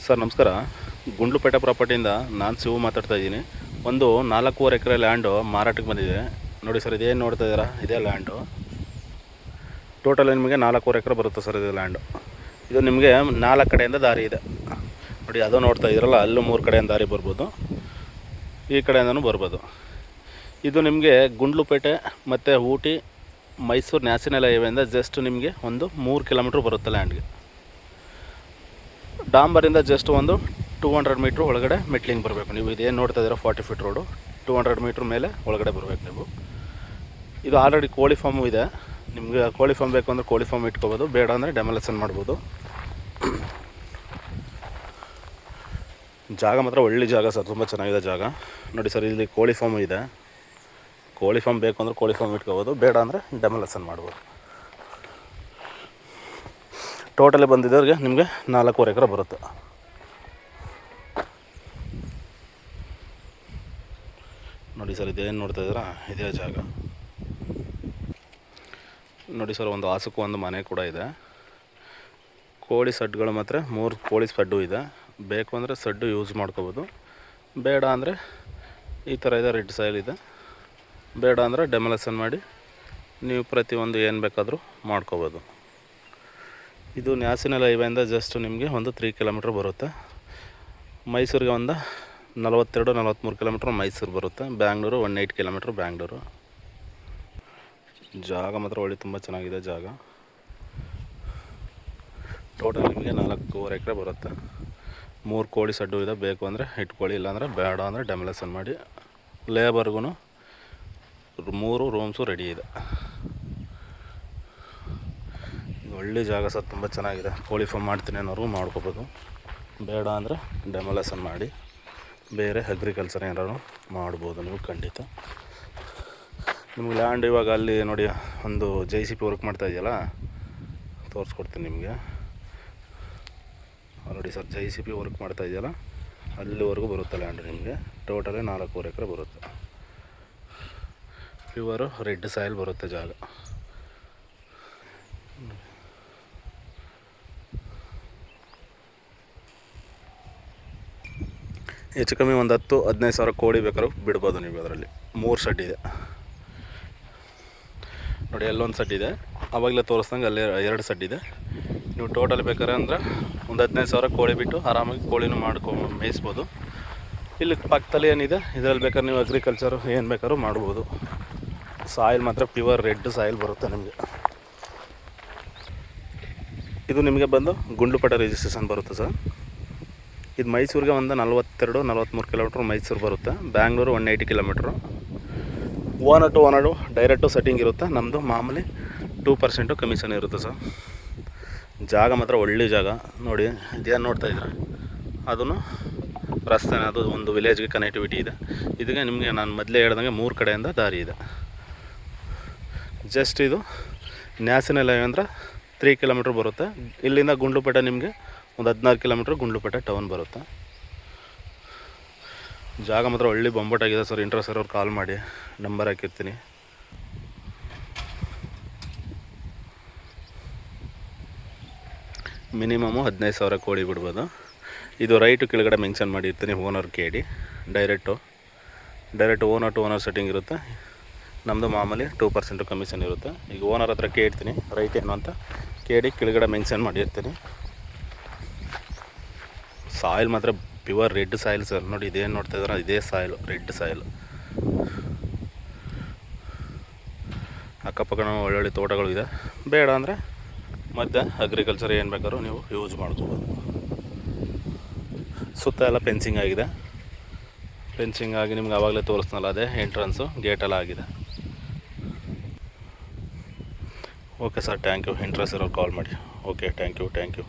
Sir ನಮಸ್ಕಾರ. ಗುಂಡ್ಲುಪೇಟೆ ಪ್ರಾಪರ್ಟಿಯಿಂದ ನಾನು ಶಿವು ಮಾತಾಡ್ತಾ ಇದ್ದೀನಿ. ಒಂದು 4.5 ಎಕರೆ ಲ್ಯಾಂಡು ಮಾರಾಟಕ್ಕೆ ಬಂದಿದೆ ನೋಡಿ ಸರ್. ಇದೇನು ನೋಡ್ತಾ ಇದ್ದೀರಾ, ಇದೇ ಲ್ಯಾಂಡು. ಟೋಟಲ್ ನಿಮಗೆ 4.5 ಎಕರೆ ಬರುತ್ತೆ ಸರ್ ಇದು ಲ್ಯಾಂಡು. ಇದು ನಿಮಗೆ 4 ಕಡೆಯಿಂದ ದಾರಿ ಇದೆ ನೋಡಿ. ಅದು ನೋಡ್ತಾ ಇದ್ದೀರಲ್ಲ, ಅಲ್ಲೂ 3 ಕಡೆಯಿಂದ ದಾರಿ ಬರ್ಬೋದು, ಈ ಕಡೆಯಿಂದನೂ ಬರ್ಬೋದು. ಇದು ನಿಮಗೆ ಗುಂಡ್ಲುಪೇಟೆ ಮತ್ತು ಊಟಿ ಮೈಸೂರು ನ್ಯಾಷನಲ್ ಹೈವೇಯಿಂದ ಜಸ್ಟ್ ನಿಮಗೆ ಒಂದು 3 ಕಿಲೋಮೀಟ್ರ್ ಬರುತ್ತೆ ಲ್ಯಾಂಡ್ಗೆ. ಡಾಂಬರಿಂದ ಜಸ್ಟ್ ಒಂದು 200 ಮೀಟ್ರ್ ಒಳಗಡೆ ಮೆಟ್ಲಿಂಗ್ ಬರಬೇಕು. ನೀವು ಇದೇನು ನೋಡ್ತಾ ಇದ್ದೀರಾ 40 ಫೀಟ್ ರೋಡು, 200 ಮೀಟ್ರ್ ಮೇಲೆ ಒಳಗಡೆ ಬರಬೇಕು ನೀವು. ಇದು ಆಲ್ರೆಡಿ ಕೋಳಿ ಫಾರ್ಮು ಇದೆ. ನಿಮಗೆ ಕೋಳಿ ಫಾರ್ಮ್ ಬೇಕು ಅಂದರೆ ಕೋಳಿ ಫಾರ್ಮ್ ಇಟ್ಕೋಬೋದು, ಬೇಡ ಅಂದರೆ ಡೆಮೊಲೇಷನ್ ಮಾಡ್ಬೋದು. ಜಾಗ ಮಾತ್ರ ಒಳ್ಳೆ ಜಾಗ ಸರ್, ತುಂಬ ಚೆನ್ನಾಗಿದೆ ಜಾಗ ನೋಡಿ ಸರ್. ಇಲ್ಲಿ ಕೋಳಿ ಫಾರ್ಮು ಇದೆ. ಕೋಳಿ ಫಾರ್ಮ್ ಬೇಕು ಅಂದರೆ ಕೋಳಿ ಫಾರ್ಮ್ ಇಟ್ಕೋಬೋದು, ಬೇಡ ಅಂದರೆ ಡೆಮೊಲೇಷನ್ ಮಾಡ್ಬೋದು. ಟೋಟಲಿ ಬಂದಿದ್ದವ್ರಿಗೆ ನಿಮಗೆ 4.5 ಎಕರೆ ಬರುತ್ತೆ ನೋಡಿ ಸರ್. ಇದೇನು ನೋಡ್ತಾ ಇದ್ದೀರಾ, ಇದೇ ಜಾಗ ನೋಡಿ ಸರ್. ಒಂದು ಹಾಸಕ್ಕೂ ಒಂದು ಮನೆ ಕೂಡ ಇದೆ. ಕೋಳಿ ಸಡ್ಗಳು ಮಾತ್ರ 3 ಕೋಳಿ ಸಡ್ಡು ಇದೆ. ಬೇಕು ಅಂದರೆ ಸಡ್ಡು ಯೂಸ್ ಮಾಡ್ಕೋಬೋದು, ಬೇಡ ಅಂದರೆ ಈ ಥರ ಇದೆ, ರೆಡ್ ಸಾಯಿಲ್ ಇದೆ. ಬೇಡ ಅಂದರೆ ಡೆಮೊಲೇಷನ್ ಮಾಡಿ ನೀವು ಪ್ರತಿಯೊಂದು ಏನು ಬೇಕಾದರೂ ಮಾಡ್ಕೋಬೋದು. ಇದು ನ್ಯಾಷನಲ್ ಹೈವೇಯಿಂದ ಜಸ್ಟ್ ನಿಮಗೆ ಒಂದು 3 ಕಿಲೋಮೀಟ್ರ್ ಬರುತ್ತೆ. ಮೈಸೂರಿಗೆ ಒಂದು 42-43 ಕಿಲೋಮೀಟ್ರ್ ಮೈಸೂರು ಬರುತ್ತೆ. ಬ್ಯಾಂಗ್ಳೂರು 18 ಕಿಲೋಮೀಟ್ರ್ ಬ್ಯಾಂಗ್ಳೂರು. ಜಾಗ ಮಾತ್ರ ಒಳ್ಳೆ ತುಂಬ ಚೆನ್ನಾಗಿದೆ ಜಾಗ. ಟೋಟಲ್ ನಿಮಗೆ 4.5 ಎಕರೆ ಬರುತ್ತೆ. 3 ಕೋಳಿ ಸಡ್ಡು ಇದೆ. ಬೇಕು ಅಂದರೆ ಇಟ್ಕೊಳ್ಳಿ, ಇಲ್ಲಾಂದರೆ ಬೇಡ ಅಂದರೆ ಡೆಮೊಲೇಷನ್ ಮಾಡಿ. ಲೇಬರ್ಗೂ 3 ರೂಮ್ಸು ರೆಡಿ ಇದೆ. ಒಳ್ಳೆ ಜಾಗ ಸರ್, ತುಂಬ ಚೆನ್ನಾಗಿದೆ. ಕೋಳಿ ಫಾರ್ಮ್ ಮಾಡ್ತೀನಿ ಅನ್ನೋರು ಮಾಡ್ಕೋಬೋದು, ಬೇಡ ಅಂದರೆ ಡೆಮೊಲೇಷನ್ ಮಾಡಿ ಬೇರೆ ಅಗ್ರಿಕಲ್ಚರ್ ಏನಾರು ಮಾಡ್ಬೋದು ನೀವು ಖಂಡಿತ. ನಿಮ್ಗೆ ಲ್ಯಾಂಡ್ ಇವಾಗ ಅಲ್ಲಿ ನೋಡಿ ಒಂದು JCB ವರ್ಕ್ ಮಾಡ್ತಾ ಇದೆಯಲ್ಲ, ತೋರಿಸ್ಕೊಡ್ತೀನಿ ನಿಮಗೆ ನೋಡಿ ಸರ್. JCB ವರ್ಕ್ ಮಾಡ್ತಾ ಇದೆಯಲ್ಲ, ಅಲ್ಲಿವರೆಗೂ ಬರುತ್ತೆ ಲ್ಯಾಂಡ್ ನಿಮಗೆ. ಟೋಟಲಿ 4.5 ಎಕರೆ ಬರುತ್ತೆ. ಪ್ಯೂರು ರೆಡ್ ಸಾಯಿಲ್ ಬರುತ್ತೆ ಜಾಗ. ಹೆಚ್ಚು ಕಮ್ಮಿ ಒಂದು 10-15 ಸಾವಿರ ಕೋಳಿ ಬೇಕಾದ್ರೂ ಬಿಡ್ಬೋದು ನೀವು. ಅದರಲ್ಲಿ 3 ಸೆಡ್ ಇದೆ ನೋಡಿ. ಅಲ್ಲೊಂದು ಸೆಡ್ ಇದೆ, ಆವಾಗಲೇ ತೋರಿಸ್ದಂಗೆ ಅಲ್ಲೇ 2 ಸೆಡ್ ಇದೆ. ನೀವು ಟೋಟಲ್ ಬೇಕಾದ್ರೆ ಅಂದರೆ ಒಂದು 15 ಸಾವಿರ ಕೋಳಿ ಬಿಟ್ಟು ಆರಾಮಾಗಿ ಕೋಳಿನೂ ಮೇಯಿಸ್ಬೋದು. ಇಲ್ಲಿ ಪಕ್ಕದಲ್ಲಿ ಏನಿದೆ ಇದರಲ್ಲಿ ಬೇಕಾದ್ರೆ ನೀವು ಅಗ್ರಿಕಲ್ಚರು ಏನು ಬೇಕಾದ್ರೂ ಮಾಡ್ಬೋದು. ಸಾಯಿಲ್ ಮಾತ್ರ ಪ್ಯೂರ್ ರೆಡ್ ಸಾಯಿಲ್ ಬರುತ್ತೆ ನಿಮಗೆ. ಇದು ನಿಮಗೆ ಬಂದು ಗುಂಡ್ಲುಪೇಟೆ ರಿಜಿಸ್ಟ್ರೇಷನ್ ಬರುತ್ತೆ ಸರ್. ಇದು ಮೈಸೂರಿಗೆ ಒಂದು 42-43 ಕಿಲೋಮೀಟ್ರ್ ಮೈಸೂರು ಬರುತ್ತೆ. Bangalore 180 kilometre. Owner to owner direct setting ಇರುತ್ತೆ. ನಮ್ಮದು ಮಾಮೂಲಿ 2% ಕಮಿಷನ್ ಇರುತ್ತೆ ಸರ್. ಜಾಗ ಮಾತ್ರ ಒಳ್ಳೆ ಜಾಗ ನೋಡಿ. ಇದೇನು ನೋಡ್ತಾ ಇದ್ದೀರಾ, ಅದನ್ನು ರಸ್ತೆನೇ, ಅದು ಒಂದು ವಿಲೇಜ್ಗೆ ಕನೆಕ್ಟಿವಿಟಿ ಇದೆ. ಇದಕ್ಕೆ ನಿಮಗೆ ನಾನು ಮೊದಲೇ ಹೇಳ್ದಂಗೆ 3 ಕಡೆಯಿಂದ ದಾರಿ ಇದೆ. ಜಸ್ಟ್ ಇದು ನ್ಯಾಷನಲ್ ಹೈವೇ ಅಂದರೆ 3 ಕಿಲೋಮೀಟ್ರ್ ಬರುತ್ತೆ. ಇಲ್ಲಿಂದ ಗುಂಡ್ಲುಪೇಟೆ ನಿಮಗೆ ಒಂದು 16 ಕಿಲೋಮೀಟ್ರ್ ಗುಂಡ್ಲುಪೇಟೆ ಟೌನ್ ಬರುತ್ತೆ. ಜಾಗ ಮಾತ್ರ ಒಳ್ಳೆ ಬೊಂಬಾಟಾಗಿದೆ ಸರ್. ಇಂಟ್ರೆಸ್ಟ್ ಇರೋರು ಕಾಲ್ ಮಾಡಿ, ನಂಬರ್ ಹಾಕಿರ್ತೀನಿ. ಮಿನಿಮಮು 15 ಸಾವಿರ ಕೋಳಿ ಬಿಡ್ಬೋದು. ಇದು ರೈಟು ಕೆಳಗಡೆ ಮೆನ್ಷನ್ ಮಾಡಿರ್ತೀನಿ, owner KD. Direct owner to owner setting ಇರುತ್ತೆ. ನಮ್ಮದು ಮಾಮೂಲಿ 2% ಕಮಿಷನ್ ಇರುತ್ತೆ. ಈಗ ಓನರ್ ಹತ್ರ ಕೇಳ್ತೀನಿ ರೈಟ್ ಏನು ಅಂತ. KD ಕೆಳಗಡೆ ಮೆನ್ಷನ್ ಮಾಡಿರ್ತೀನಿ. ಸಾಯಿಲ್ ಮಾತ್ರ ಪ್ಯೂರ್ ರೆಡ್ ಸಾಯಿಲ್ ಸರ್ ನೋಡಿ. ಇದೇನು ನೋಡ್ತಾ ಇದ್ದಾರೆ, ಇದೇ ಸಾಯಿಲು, ರೆಡ್ ಸಾಯಿಲು. ಅಕ್ಕಪಕ್ಕ ಒಳ್ಳೊಳ್ಳೆ ತೋಟಗಳು ಇದೆ. ಬೇಡ ಅಂದರೆ ಮತ್ತೆ ಅಗ್ರಿಕಲ್ಚರ್ ಏನು ಬೇಕಾದ್ರೂ ನೀವು ಯೂಸ್ ಮಾಡ್ಕೋಬೋದು. ಸುತ್ತ ಎಲ್ಲ ಫೆನ್ಸಿಂಗ್ ಆಗಿದೆ. ಫೆನ್ಸಿಂಗ್ ಆಗಿ ನಿಮ್ಗೆ ಆವಾಗಲೇ ತೋರಿಸ್ನಲ್ಲ, ಅದೇ ಎಂಟ್ರೆನ್ಸು ಗೇಟೆಲ್ಲ ಆಗಿದೆ. Okay sir, thank you. Interest ಇರೋರು ಕಾಲ್ ಮಾಡಿ. Okay, thank you.